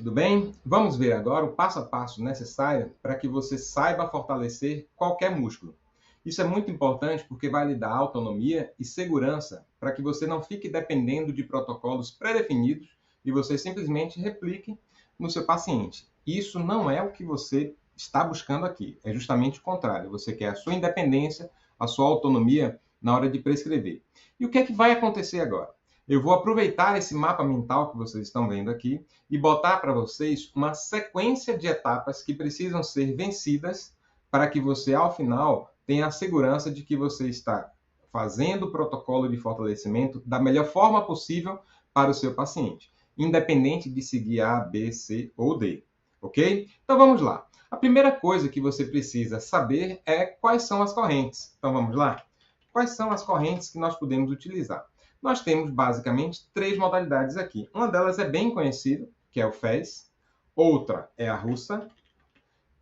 tudo bem? Vamos ver agora o passo a passo necessário para que você saiba fortalecer qualquer músculo. Isso é muito importante porque vai lhe dar autonomia e segurança para que você não fique dependendo de protocolos pré-definidos e você simplesmente replique no seu paciente. Isso não é o que você está buscando aqui, é justamente o contrário. Você quer a sua independência, a sua autonomia na hora de prescrever. E o que é que vai acontecer agora? Eu vou aproveitar esse mapa mental que vocês estão vendo aqui e botar para vocês uma sequência de etapas que precisam ser vencidas para que você, ao final, tenha a segurança de que você está fazendo o protocolo de fortalecimento da melhor forma possível para o seu paciente, independente de seguir A, B, C ou D. Ok? Então vamos lá. A primeira coisa que você precisa saber é quais são as correntes. Então vamos lá? Quais são as correntes que nós podemos utilizar? Nós temos basicamente três modalidades aqui. Uma delas é bem conhecida, que é o FES, outra é a russa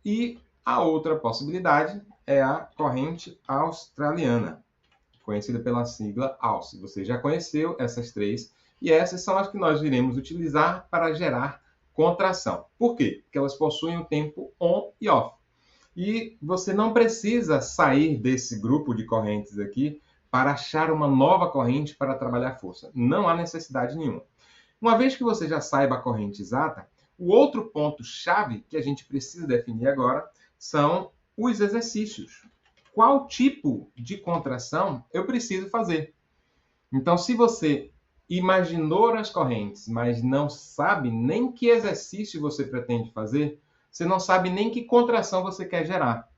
e a outra possibilidade é a corrente australiana, conhecida pela sigla AUS. Você já conheceu essas três e essas são as que nós iremos utilizar para gerar contração. Por quê? Porque elas possuem um tempo on e off. E você não precisa sair desse grupo de correntes aqui para achar uma nova corrente para trabalhar força. Não há necessidade nenhuma. Uma vez que você já saiba a corrente exata, o outro ponto-chave que a gente precisa definir agora são os exercícios. Qual tipo de contração eu preciso fazer? Então, se você imaginou as correntes, mas não sabe nem que exercício você pretende fazer, você não sabe nem que contração você quer gerar.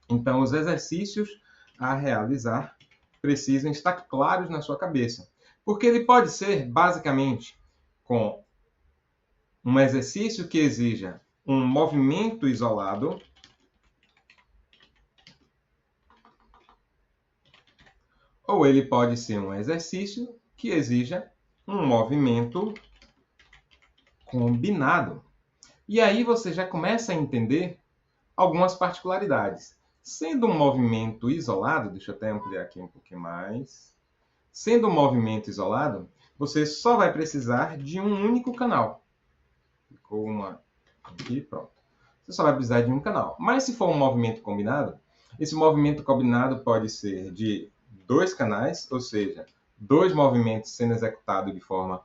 Então, os exercícios a realizar precisam estar claros na sua cabeça. Porque ele pode ser, basicamente, com um exercício que exija um movimento isolado, ou ele pode ser um exercício que exija um movimento combinado. E aí você já começa a entender algumas particularidades. Sendo um movimento isolado, deixa eu até ampliar aqui um pouquinho mais. Sendo um movimento isolado, você só vai precisar de um único canal. Ficou uma aqui, pronto. Você só vai precisar de um canal. Mas se for um movimento combinado, esse movimento combinado pode ser de dois canais, ou seja, dois movimentos sendo executados de forma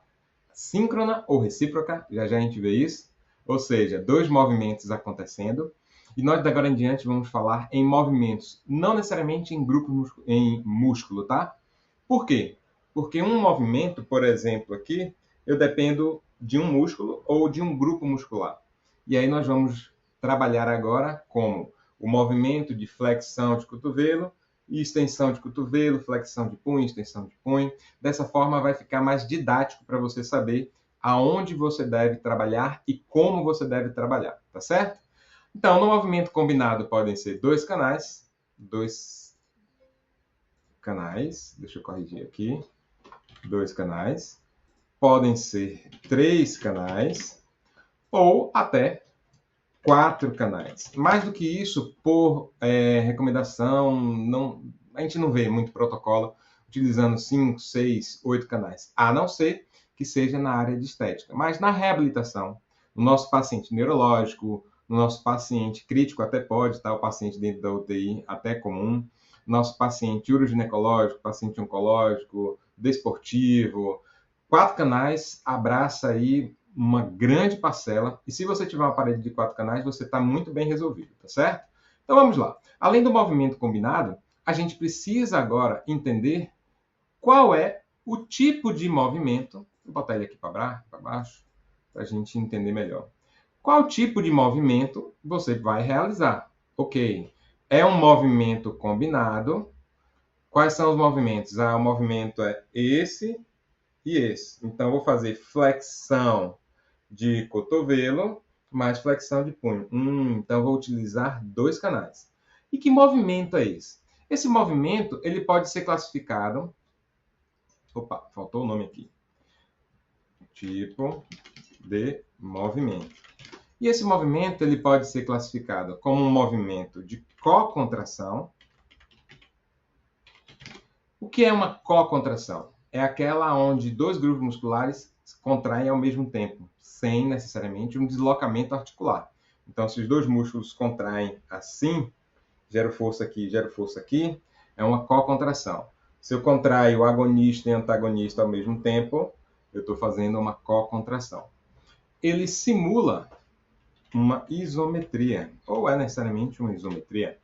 síncrona ou recíproca, já já a gente vê isso, ou seja, dois movimentos acontecendo. E nós, de agora em diante, vamos falar em movimentos, não necessariamente em grupo, em músculo, tá? Por quê? Porque um movimento, por exemplo, aqui, eu dependo de um músculo ou de um grupo muscular. E aí nós vamos trabalhar agora como o movimento de flexão de cotovelo e extensão de cotovelo, flexão de punho, extensão de punho. Dessa forma vai ficar mais didático para você saber aonde você deve trabalhar e como você deve trabalhar, tá certo? Então, no movimento combinado podem ser dois canais, deixa eu corrigir aqui, dois canais, podem ser três canais ou até 4 canais. Mais do que isso, por recomendação, a gente não vê muito protocolo utilizando 5, 6, 8 canais, a não ser que seja na área de estética. Mas na reabilitação, no nosso paciente neurológico, no nosso paciente crítico até pode, tá? O paciente dentro da UTI até comum, nosso paciente uroginecológico, paciente oncológico, desportivo, 4 canais abraça aí uma grande parcela. E se você tiver uma parede de 4 canais, você está muito bem resolvido, tá certo? Então vamos lá. Além do movimento combinado, a gente precisa agora entender qual é o tipo de movimento. Vou botar ele aqui para baixo, para a gente entender melhor. Qual tipo de movimento você vai realizar? Ok, é um movimento combinado. Quais são os movimentos? O movimento é esse e esse. Então, vou fazer flexão de cotovelo mais flexão de punho. Então, vou utilizar dois canais. E que movimento é esse? Esse movimento ele pode ser classificado... Opa, faltou o nome aqui. Tipo de movimento. E esse movimento ele pode ser classificado como um movimento de cocontração. O que é uma cocontração? É aquela onde dois grupos musculares contraem ao mesmo tempo, sem necessariamente um deslocamento articular. Então, se os dois músculos contraem assim, gero força aqui, é uma cocontração. Se eu contraio o agonista e antagonista ao mesmo tempo, eu estou fazendo uma cocontração. Ele simula uma isometria, ou é necessariamente uma isometria.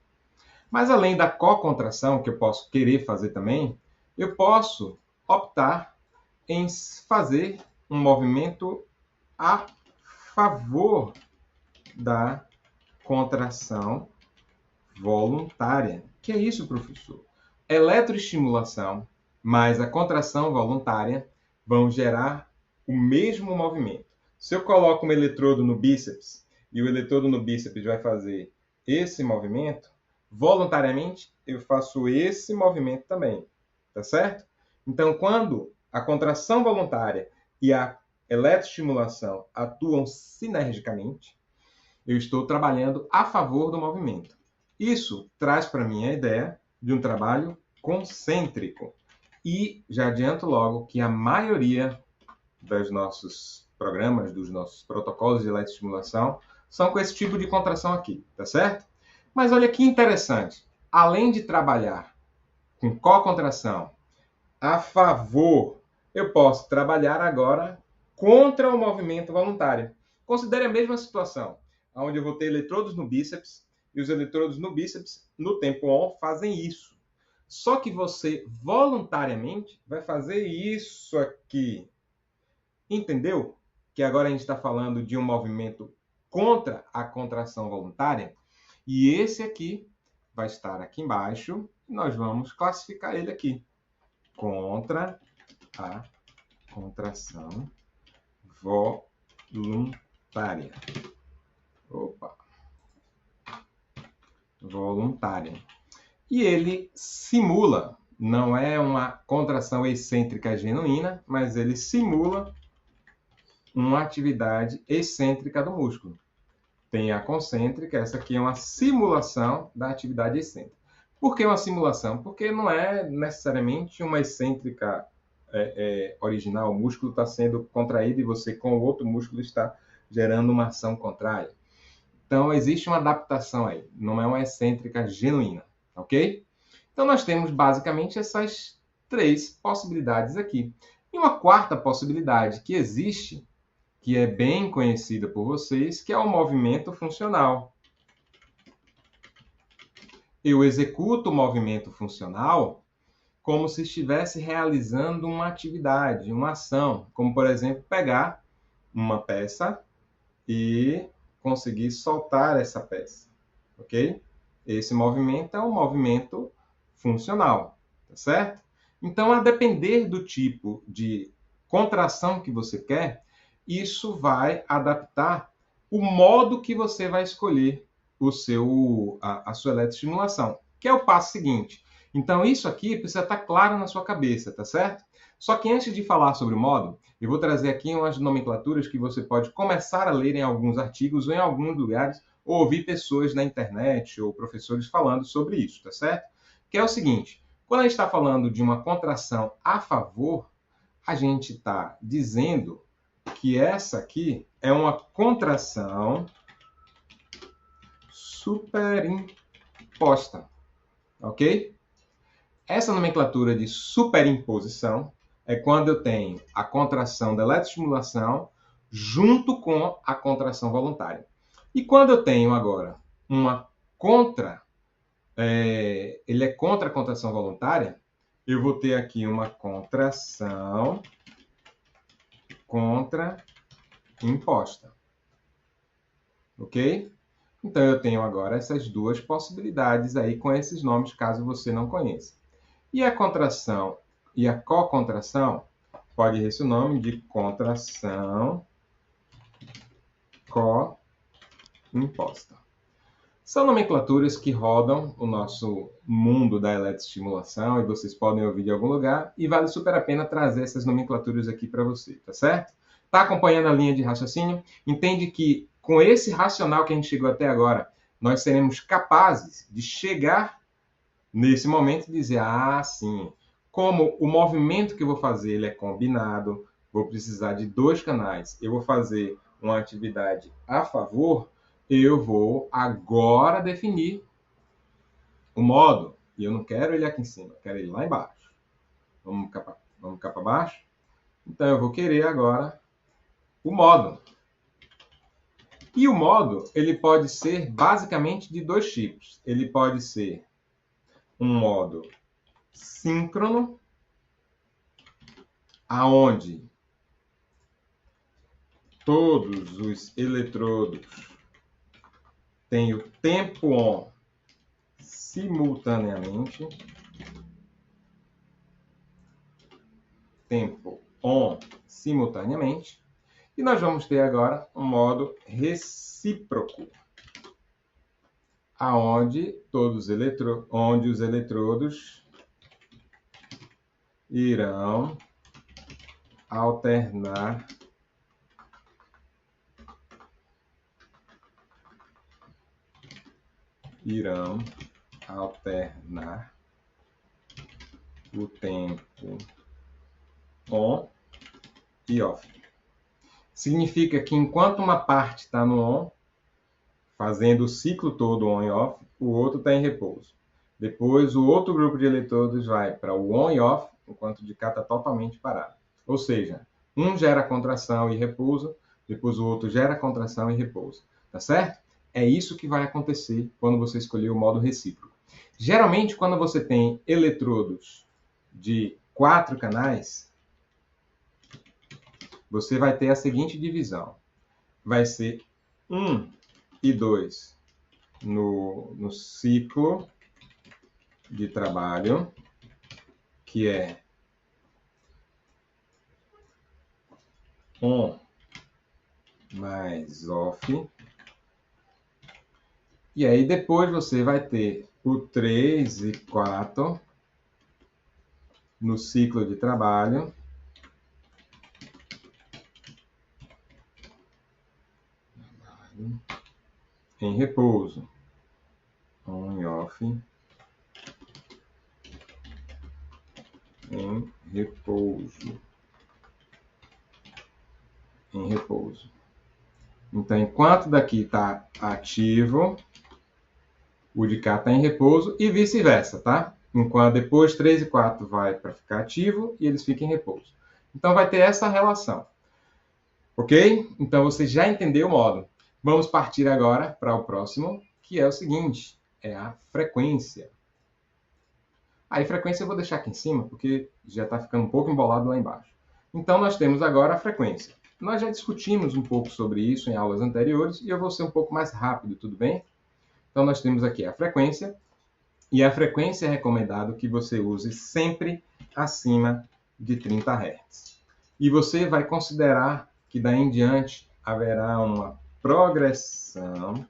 Mas além da cocontração, que eu posso querer fazer também, eu posso optar em fazer um movimento a favor da contração voluntária. Que é isso, professor? Eletroestimulação mais a contração voluntária vão gerar o mesmo movimento. Se eu coloco um eletrodo no bíceps e o eletrodo no bíceps vai fazer esse movimento, voluntariamente eu faço esse movimento também, tá certo? Então, quando a contração voluntária e a eletroestimulação atuam sinergicamente, eu estou trabalhando a favor do movimento. Isso traz para mim a ideia de um trabalho concêntrico. E já adianto logo que a maioria dos nossos programas, dos nossos protocolos de eletroestimulação, são com esse tipo de contração aqui, tá certo? Mas olha que interessante. Além de trabalhar com cocontração a favor, eu posso trabalhar agora contra o movimento voluntário. Considere a mesma situação, onde eu vou ter eletrodos no bíceps, e os eletrodos no bíceps, no tempo on, fazem isso. Só que você, voluntariamente, vai fazer isso aqui. Entendeu? Que agora a gente está falando de um movimento contra a contração voluntária. E esse aqui vai estar aqui embaixo. E nós vamos classificar ele aqui. Contra a contração voluntária. Opa! Voluntária. E ele simula, não é uma contração excêntrica genuína, mas ele simula uma atividade excêntrica do músculo. Tem a concêntrica, essa aqui é uma simulação da atividade excêntrica. Por que uma simulação? Porque não é necessariamente uma excêntrica original. O músculo está sendo contraído e você, com o outro músculo, está gerando uma ação contrária. Então, existe uma adaptação aí. Não é uma excêntrica genuína, ok? Então, nós temos basicamente essas três possibilidades aqui. E uma quarta possibilidade que existe, que é bem conhecida por vocês, que é o movimento funcional. Eu executo o movimento funcional como se estivesse realizando uma atividade, uma ação, como, por exemplo, pegar uma peça e conseguir soltar essa peça, ok? Esse movimento é um movimento funcional, tá certo? Então, a depender do tipo de contração que você quer, isso vai adaptar o modo que você vai escolher a sua eletroestimulação, que é o passo seguinte. Então, isso aqui precisa estar claro na sua cabeça, tá certo? Só que antes de falar sobre o modo, eu vou trazer aqui umas nomenclaturas que você pode começar a ler em alguns artigos ou em alguns lugares, ou ouvir pessoas na internet ou professores falando sobre isso, tá certo? Que é o seguinte, quando a gente está falando de uma contração a favor, a gente está dizendo que essa aqui é uma contração superimposta, ok? Essa nomenclatura de superimposição é quando eu tenho a contração da eletroestimulação junto com a contração voluntária. E quando eu tenho agora uma ele é contra a contração voluntária, eu vou ter aqui uma contração contraimposta. Ok? Então, eu tenho agora essas duas possibilidades aí com esses nomes, caso você não conheça. E a contração e a cocontração pode ter esse nome de contração coimposta. São nomenclaturas que rodam o nosso mundo da eletroestimulação e vocês podem ouvir de algum lugar e vale super a pena trazer essas nomenclaturas aqui para você, tá certo? Tá acompanhando a linha de raciocínio? Entende que com esse racional que a gente chegou até agora, nós seremos capazes de chegar nesse momento e dizer, sim, como o movimento que eu vou fazer ele é combinado vou precisar de 2 canais, eu vou fazer uma atividade a favor, eu vou agora definir o modo. E eu não quero ele aqui em cima, eu quero ele lá embaixo. Vamos cá para baixo? Então, eu vou querer agora o modo. E o modo, ele pode ser basicamente de 2 tipos. Ele pode ser um modo síncrono, aonde todos os eletrodos têm o tempo on simultaneamente. E nós vamos ter agora um modo recíproco, onde os eletrodos irão alternar o tempo on e off. Significa que enquanto uma parte está no on, fazendo o ciclo todo on e off, o outro está em repouso. Depois, o outro grupo de eletrodos vai para o on e off, enquanto o de cá está totalmente parado. Ou seja, um gera contração e repouso, depois o outro gera contração e repouso. Tá certo? É isso que vai acontecer quando você escolher o modo recíproco. Geralmente, quando você tem eletrodos de 4 canais, você vai ter a seguinte divisão. Vai ser 1 e 2 no ciclo de trabalho, que é on mais off. E aí depois você vai ter o 3 e 4 no ciclo de trabalho, em repouso, on e off, em repouso. Então, enquanto daqui está ativo, o de cá está em repouso e vice-versa, tá? Enquanto depois 3 e 4 vai para ficar ativo e eles ficam em repouso. Então, vai ter essa relação. Ok? Então, você já entendeu o modo. Vamos partir agora para o próximo, que é o seguinte, é a frequência. Aí, frequência eu vou deixar aqui em cima, porque já está ficando um pouco embolado lá embaixo. Então, nós temos agora a frequência. Nós já discutimos um pouco sobre isso em aulas anteriores, e eu vou ser um pouco mais rápido, tudo bem? Então, nós temos aqui a frequência, e a frequência é recomendado que você use sempre acima de 30 Hz. E você vai considerar que daí em diante haverá uma progressão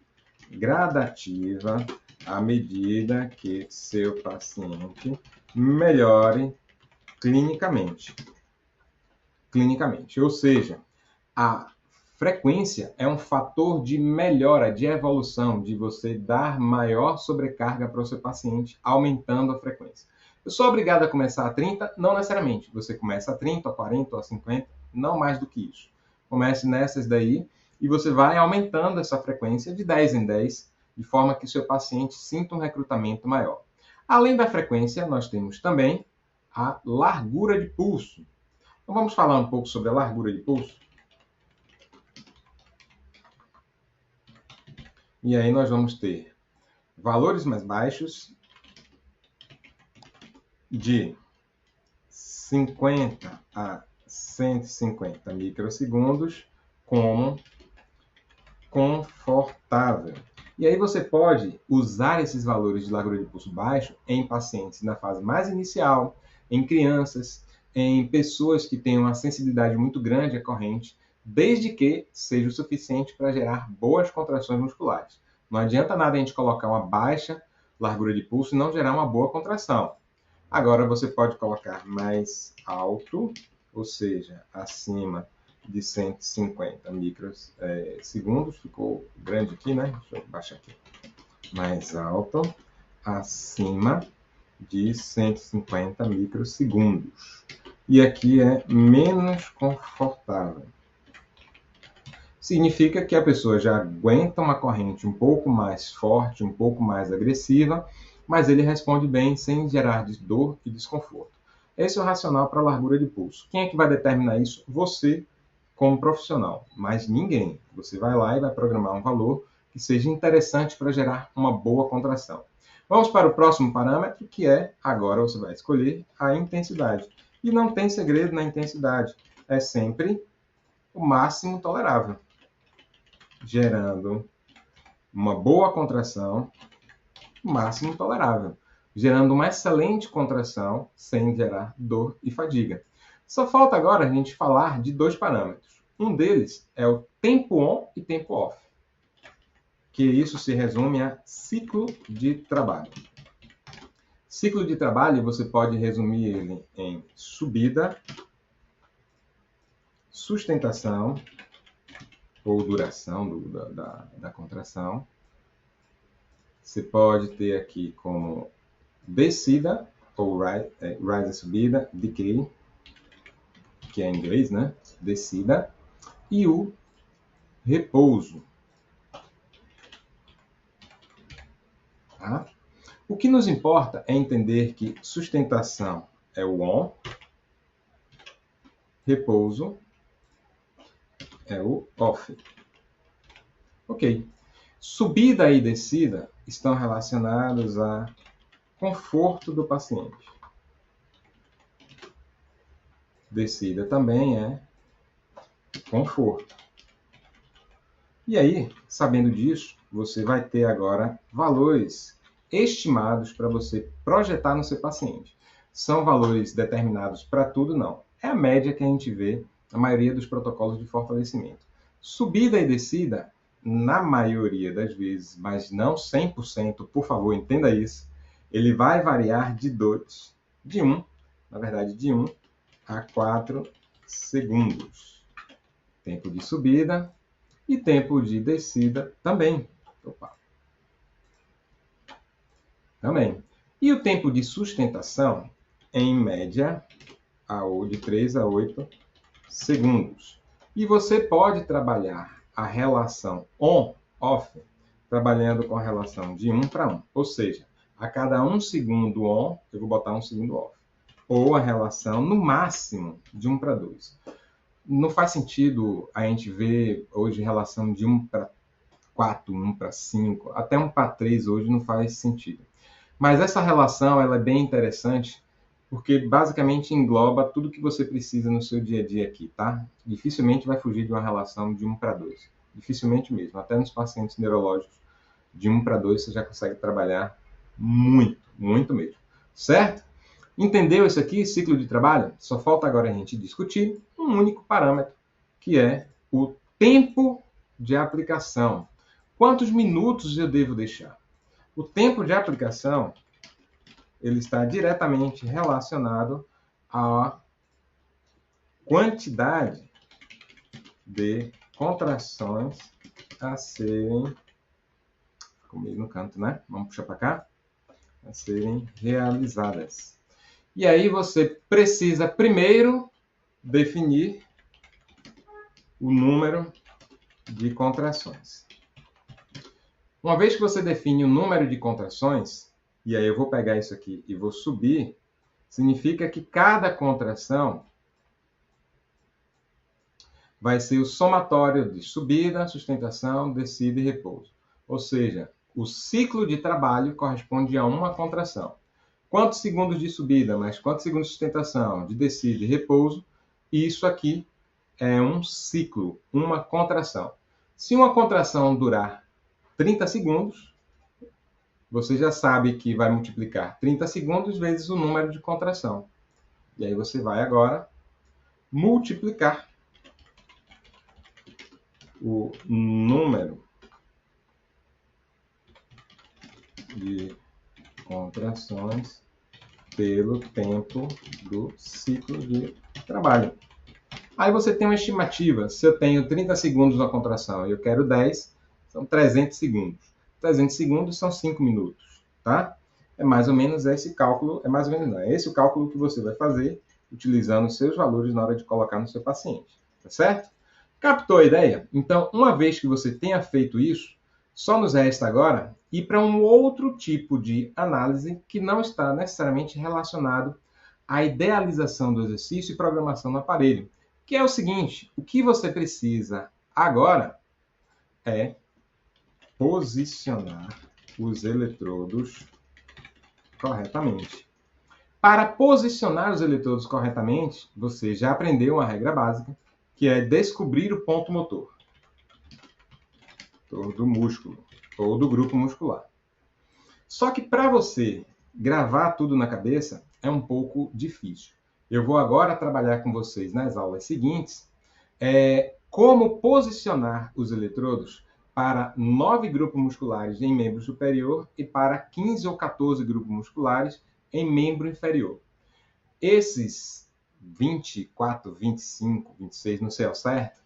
gradativa à medida que seu paciente melhore clinicamente. Ou seja, a frequência é um fator de melhora, de evolução, de você dar maior sobrecarga para o seu paciente, aumentando a frequência. Eu sou obrigado a começar a 30? Não necessariamente. Você começa a 30, a 40, a 50, não mais do que isso. Comece nessas daí e você vai aumentando essa frequência de 10 em 10, de forma que o seu paciente sinta um recrutamento maior. Além da frequência, nós temos também a largura de pulso. Então, vamos falar um pouco sobre a largura de pulso? E aí nós vamos ter valores mais baixos de 50 a 150 microsegundos como confortável. E aí você pode usar esses valores de largura de pulso baixo em pacientes na fase mais inicial, em crianças, em pessoas que têm uma sensibilidade muito grande à corrente, desde que seja o suficiente para gerar boas contrações musculares. Não adianta nada a gente colocar uma baixa largura de pulso e não gerar uma boa contração. Agora você pode colocar mais alto, ou seja, acima de 150 microsegundos. Ficou grande aqui, né? Deixa eu baixar aqui. Mais alto, acima de 150 microsegundos. e aqui é menos confortável. Significa que a pessoa já aguenta uma corrente um pouco mais forte, um pouco mais agressiva, mas ele responde bem sem gerar dor e desconforto. Esse é o racional para a largura de pulso. Quem é que vai determinar isso? Você, como profissional, mas ninguém. Você vai lá e vai programar um valor que seja interessante para gerar uma boa contração. Vamos para o próximo parâmetro, que é, agora você vai escolher a intensidade. E não tem segredo na intensidade. É sempre o máximo tolerável, gerando uma boa contração, máximo tolerável, gerando uma excelente contração sem gerar dor e fadiga. Só falta agora a gente falar de dois parâmetros. Um deles é o tempo on e tempo off, que isso se resume a ciclo de trabalho. Ciclo de trabalho você pode resumir ele em subida, sustentação, ou duração da contração. Você pode ter aqui como descida, ou rise e subida, decay, que é em inglês, né? Descida, e o repouso. Tá? O que nos importa é entender que sustentação é o on, repouso é o off. Ok. Subida e descida estão relacionados a conforto do paciente. Descida também é conforto. E aí, sabendo disso, você vai ter agora valores estimados para você projetar no seu paciente. São valores determinados para tudo? Não. É a média que a gente vê na maioria dos protocolos de fortalecimento. Subida e descida, na maioria das vezes, mas não 100%, por favor, entenda isso, ele vai variar de 1 a 4 segundos. Tempo de subida e tempo de descida também. Também. E o tempo de sustentação, em média, de 3 a 8 segundos. E você pode trabalhar a relação on-off, trabalhando com a relação de 1 para 1. Ou seja, a cada 1 segundo on, eu vou botar 1 segundo off. Ou a relação, no máximo, de 1 para 2. Não faz sentido a gente ver hoje relação de 1 para 4, 1 para 5, até 1 para 3 hoje não faz sentido. Mas essa relação ela é bem interessante, porque basicamente engloba tudo que você precisa no seu dia a dia aqui, tá? Dificilmente vai fugir de uma relação de 1 para 2. Dificilmente mesmo. Até nos pacientes neurológicos, de 1 para 2 você já consegue trabalhar muito, muito mesmo. Certo? Entendeu isso aqui, ciclo de trabalho? Só falta agora a gente discutir um único parâmetro, que é o tempo de aplicação. Quantos minutos eu devo deixar? O tempo de aplicação ele está diretamente relacionado à quantidade de contrações a serem... Ficou meio no canto, né? Vamos puxar para cá? A serem realizadas. E aí você precisa primeiro definir o número de contrações. Uma vez que você define o número de contrações, e aí eu vou pegar isso aqui e vou subir, significa que cada contração vai ser o somatório de subida, sustentação, descida e repouso. Ou seja, o ciclo de trabalho corresponde a uma contração. Quantos segundos de subida, mais quantos segundos de sustentação, de descida e repouso, isso aqui é um ciclo, uma contração. Se uma contração durar 30 segundos, você já sabe que vai multiplicar 30 segundos vezes o número de contração. E aí você vai agora multiplicar o número de contrações pelo tempo do ciclo de trabalho. Aí você tem uma estimativa. Se eu tenho 30 segundos na contração e eu quero 10, são 300 segundos. 300 segundos são 5 minutos, tá? É mais ou menos esse cálculo, é mais ou menos não, é esse o cálculo que você vai fazer utilizando os seus valores na hora de colocar no seu paciente, tá certo? Captou a ideia? Então, uma vez que você tenha feito isso, só nos resta agora ir para um outro tipo de análise que não está necessariamente relacionado à idealização do exercício e programação no aparelho, que é o seguinte: o que você precisa agora é posicionar os eletrodos corretamente. Para posicionar os eletrodos corretamente, você já aprendeu uma regra básica, que é descobrir o ponto motor do músculo ou do grupo muscular. Só que para você gravar tudo na cabeça é um pouco difícil. Eu vou agora trabalhar com vocês nas aulas seguintes como posicionar os eletrodos para 9 grupos musculares em membro superior e para 15 ou 14 grupos musculares em membro inferior. Esses 24, 25, 26, não sei ao certo,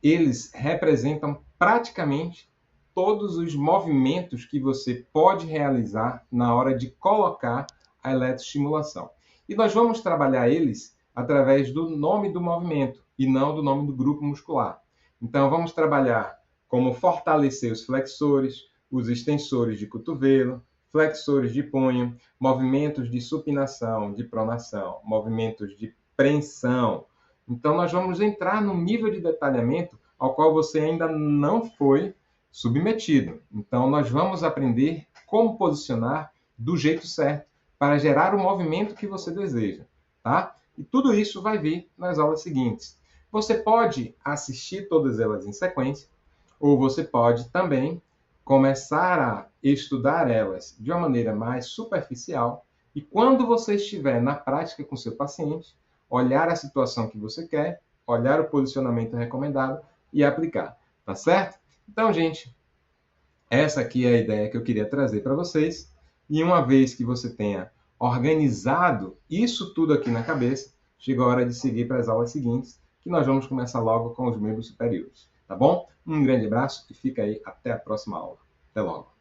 eles representam praticamente todos os movimentos que você pode realizar na hora de colocar a eletroestimulação. E nós vamos trabalhar eles através do nome do movimento e não do nome do grupo muscular. Então, vamos trabalhar como fortalecer os flexores, os extensores de cotovelo, flexores de punho, movimentos de supinação, de pronação, movimentos de preensão. Então, nós vamos entrar num nível de detalhamento ao qual você ainda não foi submetido. Então, nós vamos aprender como posicionar do jeito certo para gerar o movimento que você deseja, tá? E tudo isso vai vir nas aulas seguintes. Você pode assistir todas elas em sequência, ou você pode também começar a estudar elas de uma maneira mais superficial e quando você estiver na prática com seu paciente, olhar a situação que você quer, olhar o posicionamento recomendado e aplicar, tá certo? Então, gente, essa aqui é a ideia que eu queria trazer para vocês. E uma vez que você tenha organizado isso tudo aqui na cabeça, chega a hora de seguir para as aulas seguintes, que nós vamos começar logo com os membros superiores, tá bom? Um grande abraço e fica aí até a próxima aula. Até logo!